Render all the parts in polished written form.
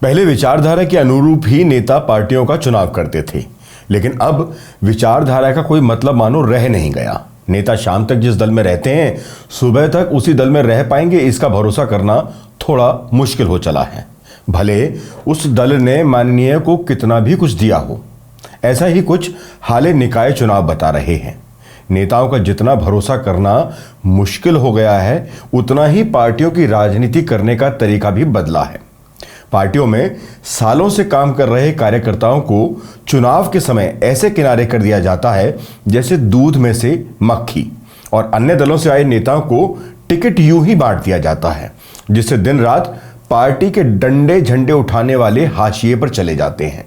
पहले विचारधारा के अनुरूप ही नेता पार्टियों का चुनाव करते थे, लेकिन अब विचारधारा का कोई मतलब मानो रह नहीं गया। नेता शाम तक जिस दल में रहते हैं, सुबह तक उसी दल में रह पाएंगे, इसका भरोसा करना थोड़ा मुश्किल हो चला है। भले उस दल ने माननीय को कितना भी कुछ दिया हो। ऐसा ही कुछ हाल निकाय चुनाव बता रहे हैं। नेताओं का जितना भरोसा करना मुश्किल हो गया है, उतना ही पार्टियों की राजनीति करने का तरीका भी बदला है। पार्टियों में सालों से काम कर रहे कार्यकर्ताओं को चुनाव के समय ऐसे किनारे कर दिया जाता है जैसे दूध में से मक्खी, और अन्य दलों से आए नेताओं को टिकट यूं ही बांट दिया जाता है, जिससे दिन रात पार्टी के डंडे झंडे उठाने वाले हाशिए पर चले जाते हैं।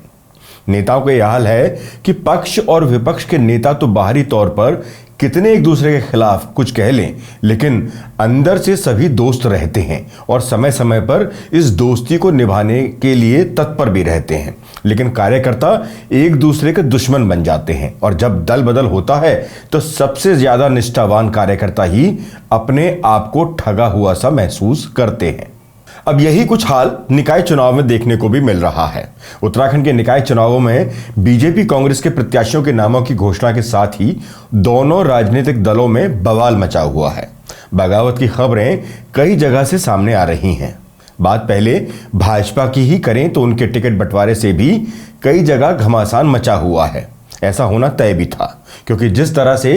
नेताओं का यह हाल है कि पक्ष और विपक्ष के नेता तो बाहरी तौर पर कितने एक दूसरे के खिलाफ कुछ कह लें, लेकिन अंदर से सभी दोस्त रहते हैं और समय समय पर इस दोस्ती को निभाने के लिए तत्पर भी रहते हैं। लेकिन कार्यकर्ता एक दूसरे के दुश्मन बन जाते हैं, और जब दल बदल होता है तो सबसे ज्यादा निष्ठावान कार्यकर्ता ही अपने आप को ठगा हुआ सा महसूस करते हैं। अब यही कुछ हाल निकाय चुनाव में देखने को भी मिल रहा है। उत्तराखंड के निकाय चुनावों में बीजेपी कांग्रेस के प्रत्याशियों के नामों की घोषणा के साथ ही दोनों राजनीतिक दलों में बवाल मचा हुआ है। बगावत की खबरें कई जगह से सामने आ रही हैं। बात पहले भाजपा की ही करें तो उनके टिकट बंटवारे से भी कई जगह घमासान मचा हुआ है। ऐसा होना तय भी था, क्योंकि जिस तरह से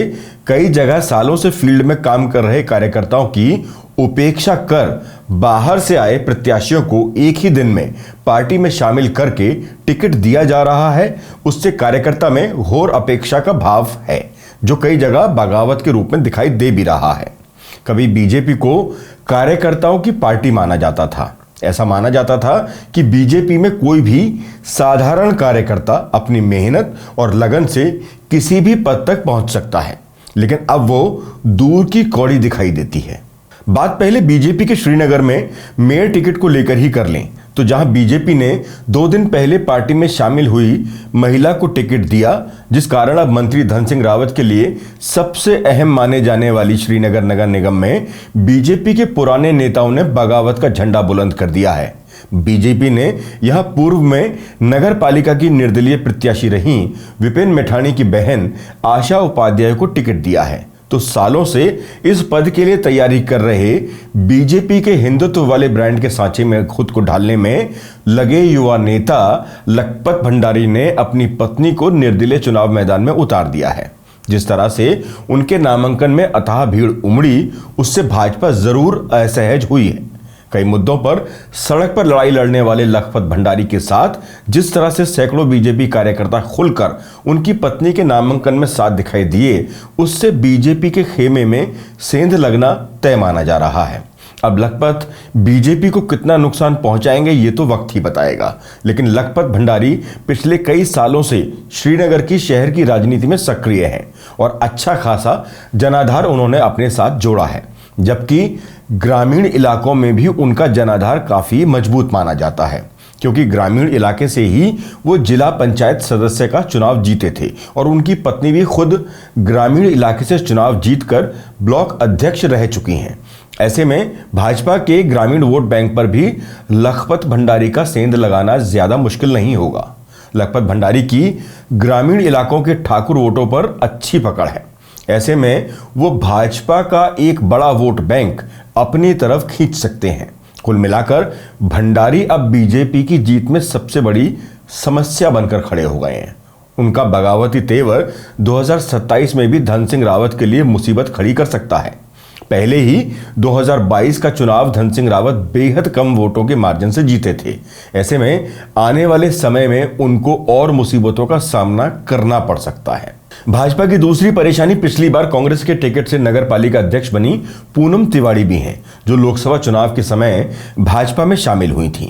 कई जगह सालों से फील्ड में काम कर रहे कार्यकर्ताओं की उपेक्षा कर बाहर से आए प्रत्याशियों को एक ही दिन में पार्टी में शामिल करके टिकट दिया जा रहा है, उससे कार्यकर्ता में घोर अपेक्षा का भाव है, जो कई जगह बगावत के रूप में दिखाई दे भी रहा है। कभी बीजेपी को कार्यकर्ताओं की पार्टी माना जाता था। ऐसा माना जाता था कि बीजेपी में कोई भी साधारण कार्यकर्ता अपनी मेहनत और लगन से किसी भी पद तक पहुंच सकता है, लेकिन अब वो दूर की कौड़ी दिखाई देती है। बात पहले बीजेपी के श्रीनगर में मेयर टिकट को लेकर ही कर लें, तो जहां बीजेपी ने 2 दिन पहले पार्टी में शामिल हुई महिला को टिकट दिया, जिस कारण अब मंत्री धन सिंह रावत के लिए सबसे अहम माने जाने वाली श्रीनगर नगर निगम में बीजेपी के पुराने नेताओं ने बगावत का झंडा बुलंद कर दिया है। बीजेपी ने यहां पूर्व में नगर पालिका की निर्दलीय प्रत्याशी रही विपिन मेठाणी की बहन आशा उपाध्याय को टिकट दिया है। तो सालों से इस पद के लिए तैयारी कर रहे बीजेपी के हिंदुत्व वाले ब्रांड के सांचे में खुद को ढालने में लगे युवा नेता लखपत भंडारी ने अपनी पत्नी को निर्दलीय चुनाव मैदान में उतार दिया है। जिस तरह से उनके नामांकन में अथाह भीड़ उमड़ी, उससे भाजपा जरूर असहज हुई है। कई मुद्दों पर सड़क पर लड़ाई लड़ने वाले लखपत भंडारी के साथ जिस तरह से सैकड़ों बीजेपी कार्यकर्ता खुलकर उनकी पत्नी के नामांकन में साथ दिखाई दिए, उससे बीजेपी के खेमे में सेंध लगना तय माना जा रहा है। अब लखपत बीजेपी को कितना नुकसान पहुंचाएंगे ये तो वक्त ही बताएगा, लेकिन लखपत भंडारी पिछले कई सालों से श्रीनगर की शहर की राजनीति में सक्रिय हैं और अच्छा खासा जनाधार उन्होंने अपने साथ जोड़ा है, जबकि ग्रामीण इलाकों में भी उनका जनाधार काफी मजबूत माना जाता है, क्योंकि ग्रामीण इलाके से ही वो जिला पंचायत सदस्य का चुनाव जीते थे और उनकी पत्नी भी खुद ग्रामीण इलाके से चुनाव जीतकर ब्लॉक अध्यक्ष रह चुकी हैं। ऐसे में भाजपा के ग्रामीण वोट बैंक पर भी लखपत भंडारी का सेंध लगाना ज्यादा मुश्किल नहीं होगा। लखपत भंडारी की ग्रामीण इलाकों के ठाकुर वोटों पर अच्छी पकड़ है। ऐसे में वो भाजपा का एक बड़ा वोट बैंक अपनी तरफ खींच सकते हैं। कुल मिलाकर भंडारी अब बीजेपी की जीत में सबसे बड़ी समस्या बनकर खड़े हो गए हैं। उनका बगावती तेवर 2027 में भी धन सिंह रावत के लिए मुसीबत खड़ी कर सकता है। पहले ही 2022 का चुनाव धन सिंह रावत बेहद कम वोटों के मार्जिन से जीते थे। ऐसे में आने वाले समय में उनको और मुसीबतों का सामना करना पड़ सकता है। भाजपा की दूसरी परेशानी पिछली बार कांग्रेस के टिकट से नगर पालिका अध्यक्ष बनी पूनम तिवारी भी हैं, जो लोकसभा चुनाव के समय भाजपा में शामिल हुई थीं।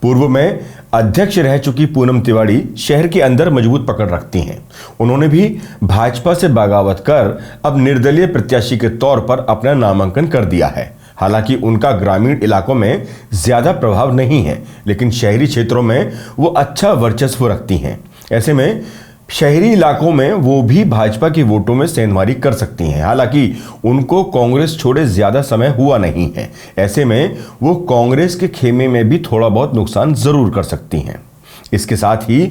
पूर्व में अध्यक्ष रह चुकी पूनम तिवारी शहर के अंदर मजबूत पकड़ रखती हैं। उन्होंने भी भाजपा से बगावत कर अब निर्दलीय प्रत्याशी के तौर पर अपना नामांकन कर दिया है। हालांकि उनका ग्रामीण इलाकों में ज्यादा प्रभाव नहीं है, लेकिन शहरी क्षेत्रों में वो अच्छा वर्चस्व रखती हैं। ऐसे में शहरी इलाकों में वो भी भाजपा की वोटों में सेंधमारी कर सकती हैं। हालांकि उनको कांग्रेस छोड़े ज्यादा समय हुआ नहीं है। ऐसे में वो कांग्रेस के खेमे में भी थोड़ा बहुत नुकसान जरूर कर सकती हैं। इसके साथ ही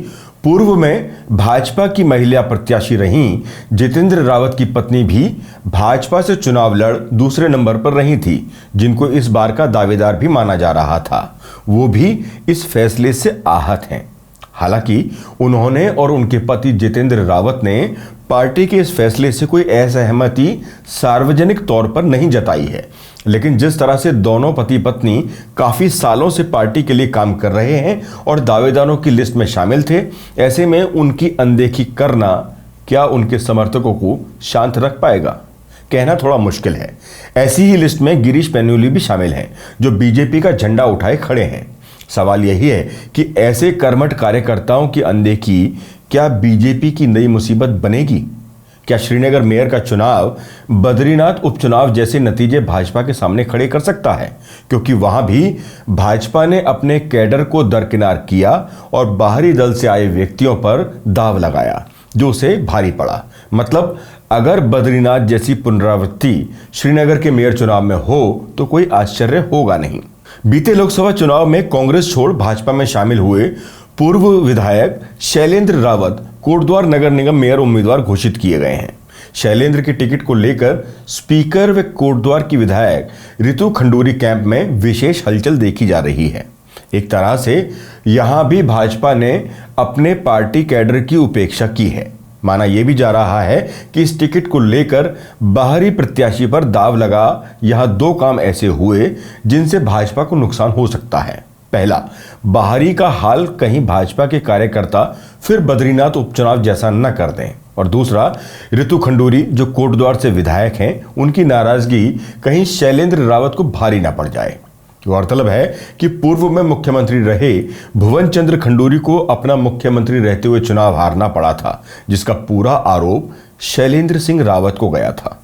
पूर्व में भाजपा की महिला प्रत्याशी रहीं जितेंद्र रावत की पत्नी भी भाजपा से चुनाव लड़ दूसरे नंबर पर रही थी, जिनको इस बार का दावेदार भी माना जा रहा था। वो भी इस फैसले से आहत हैं। हालांकि उन्होंने और उनके पति जितेंद्र रावत ने पार्टी के इस फैसले से कोई असहमति सार्वजनिक तौर पर नहीं जताई है, लेकिन जिस तरह से दोनों पति पत्नी काफी सालों से पार्टी के लिए काम कर रहे हैं और दावेदारों की लिस्ट में शामिल थे, ऐसे में उनकी अनदेखी करना क्या उनके समर्थकों को शांत रख पाएगा, कहना थोड़ा मुश्किल है। ऐसी ही लिस्ट में गिरीश पेन्यूली भी शामिल हैं, जो बीजेपी का झंडा उठाए खड़े हैं। सवाल यही है कि ऐसे कर्मठ कार्यकर्ताओं की अनदेखी क्या बीजेपी की नई मुसीबत बनेगी? क्या श्रीनगर मेयर का चुनाव, बद्रीनाथ उपचुनाव जैसे नतीजे भाजपा के सामने खड़े कर सकता है? क्योंकि वहां भी भाजपा ने अपने कैडर को दरकिनार किया और बाहरी दल से आए व्यक्तियों पर दाव लगाया, जो उसे भारी पड़ा। मतलब अगर बद्रीनाथ जैसी पुनरावृत्ति श्रीनगर के मेयर चुनाव में हो तो कोई आश्चर्य होगा नहीं। बीते लोकसभा चुनाव में कांग्रेस छोड़ भाजपा में शामिल हुए पूर्व विधायक शैलेंद्र रावत कोटद्वार नगर निगम मेयर उम्मीदवार घोषित किए गए हैं। शैलेंद्र के टिकट को लेकर स्पीकर व कोटद्वार की विधायक रितु खंडूरी कैंप में विशेष हलचल देखी जा रही है। एक तरह से यहां भी भाजपा ने अपने पार्टी कैडर की उपेक्षा की है। माना यह भी जा रहा है कि इस टिकट को लेकर बाहरी प्रत्याशी पर दाव लगा। यहां दो काम ऐसे हुए जिनसे भाजपा को नुकसान हो सकता है। पहला, बाहरी का हाल कहीं भाजपा के कार्यकर्ता फिर बद्रीनाथ उपचुनाव जैसा न कर दें, और दूसरा, रितु खंडूरी जो कोटद्वार से विधायक हैं, उनकी नाराजगी कहीं शैलेंद्र रावत को भारी ना पड़ जाए। गौरतलब है कि पूर्व में मुख्यमंत्री रहे भुवन चंद्र खंडूरी को अपना मुख्यमंत्री रहते हुए चुनाव हारना पड़ा था, जिसका पूरा आरोप शैलेंद्र सिंह रावत को गया था।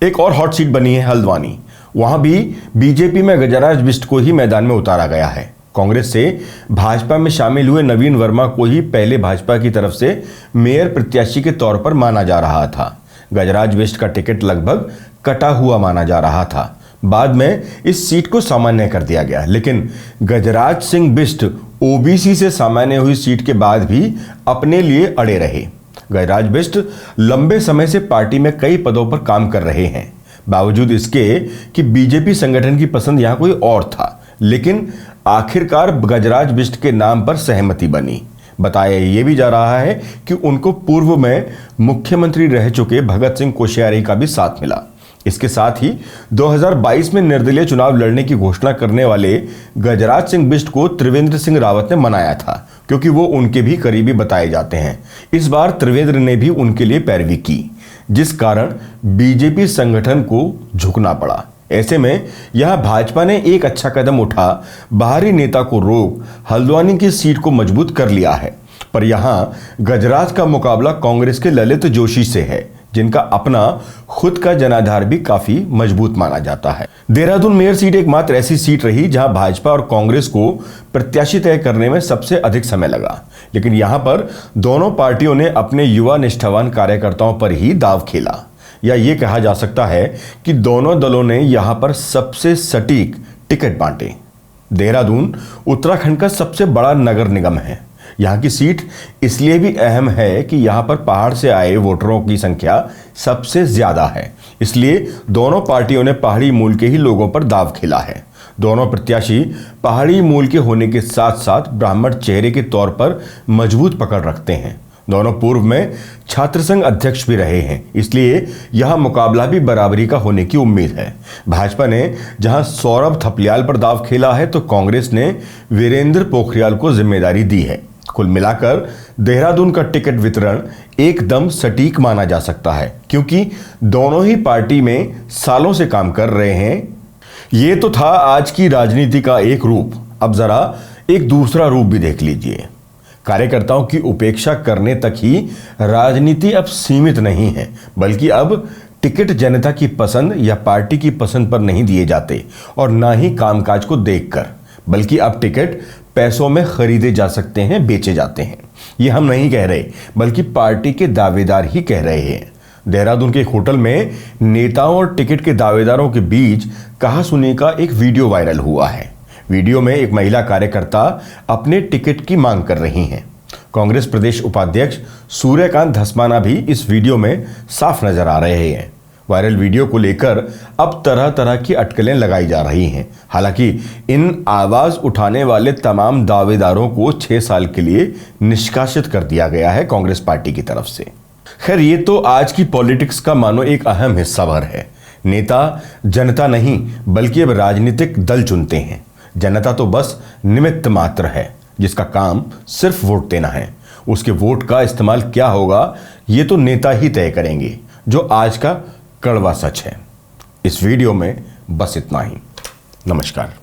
एक और हॉट सीट बनी है हल्द्वानी। वहां भी बीजेपी में गजराज बिष्ट को ही मैदान में उतारा गया है। कांग्रेस से भाजपा में शामिल हुए नवीन वर्मा को ही पहले भाजपा की तरफ से मेयर प्रत्याशी के तौर पर माना जा रहा था। गजराज बिष्ट का टिकट लगभग कटा हुआ माना जा रहा था। बाद में इस सीट को सामान्य कर दिया गया, लेकिन गजराज सिंह बिष्ट ओबीसी से सामान्य हुई सीट के बाद भी अपने लिए अड़े रहे। गजराज बिष्ट लंबे समय से पार्टी में कई पदों पर काम कर रहे हैं, बावजूद इसके कि बीजेपी संगठन की पसंद यहां कोई और था, लेकिन आखिरकार गजराज बिष्ट के नाम पर सहमति बनी। बताया यह भी जा रहा है कि उनको पूर्व में मुख्यमंत्री रह चुके भगत सिंह कोश्यारी का भी साथ मिला। इसके साथ ही 2022 में निर्दलीय चुनाव लड़ने की घोषणा करने वाले गजराज सिंह बिष्ट को त्रिवेंद्र सिंह रावत ने मनाया था, क्योंकि वो उनके भी करीबी बताए जाते हैं। इस बार त्रिवेंद्र ने भी उनके लिए पैरवी की, जिस कारण बीजेपी संगठन को झुकना पड़ा। ऐसे में यहां भाजपा ने एक अच्छा कदम उठा, बाहरी नेता को रोक हल्द्वानी की सीट को मजबूत कर लिया है। पर यहां गजराज का मुकाबला कांग्रेस के ललित जोशी से है, जिनका अपना खुद का जनाधार भी काफी मजबूत माना जाता है। देहरादून मेयर सीट एकमात्र ऐसी सीट रही जहां भाजपा और कांग्रेस को प्रत्याशी तय करने में सबसे अधिक समय लगा, लेकिन यहां पर दोनों पार्टियों ने अपने युवा निष्ठावान कार्यकर्ताओं पर ही दाव खेला, या ये कहा जा सकता है कि दोनों दलों ने यहां पर सबसे सटीक टिकट बांटे। देहरादून उत्तराखंड का सबसे बड़ा नगर निगम है। यहाँ की सीट इसलिए भी अहम है कि यहाँ पर पहाड़ से आए वोटरों की संख्या सबसे ज्यादा है, इसलिए दोनों पार्टियों ने पहाड़ी मूल के ही लोगों पर दाव खेला है। दोनों प्रत्याशी पहाड़ी मूल के होने के साथ साथ ब्राह्मण चेहरे के तौर पर मजबूत पकड़ रखते हैं। दोनों पूर्व में छात्र संघ अध्यक्ष भी रहे हैं, इसलिए यह मुकाबला भी बराबरी का होने की उम्मीद है। भाजपा ने जहां सौरभ थपलियाल पर दाव खेला है, तो कांग्रेस ने वीरेंद्र पोखरियाल को जिम्मेदारी दी है। कुल मिलाकर देहरादून का टिकट वितरण एकदम सटीक माना जा सकता है, क्योंकि दोनों ही पार्टी में सालों से काम कर रहे हैं। ये तो था आज की राजनीति का एक रूप। अब जरा एक दूसरा रूप भी देख लीजिए। कार्यकर्ताओं की उपेक्षा करने तक ही राजनीति अब सीमित नहीं है, बल्कि अब टिकट जनता की पसंद या पार्टी की पसंद पर नहीं दिए जाते, और ना ही कामकाज को देखकर, बल्कि अब टिकट पैसों में खरीदे जा सकते हैं, बेचे जाते हैं। ये हम नहीं कह रहे, बल्कि पार्टी के दावेदार ही कह रहे हैं। देहरादून के एक होटल में नेताओं और टिकट के दावेदारों के बीच कहासुनी का एक वीडियो वायरल हुआ है। वीडियो में एक महिला कार्यकर्ता अपने टिकट की मांग कर रही हैं। कांग्रेस प्रदेश उपाध्यक्ष सूर्यकांत धस्माना भी इस वीडियो में साफ नजर आ रहे हैं। वायरल वीडियो को लेकर अब तरह तरह की अटकलें लगाई जा रही हैं। हालांकि इन आवाज उठाने वाले तमाम दावेदारों को 6 साल के लिए निष्कासित कर दिया गया है कांग्रेस पार्टी की तरफ से। खैर, ये तो आज की पॉलिटिक्स का मानो एक अहम हिस्सा भर है। नेता जनता नहीं, बल्कि अब राजनीतिक दल चुनते हैं। जनता तो बस निमित्त मात्र है, जिसका काम सिर्फ वोट देना है। उसके वोट का इस्तेमाल क्या होगा, ये तो नेता ही तय करेंगे, जो आज का कड़वा सच है। इस वीडियो में बस इतना ही। नमस्कार।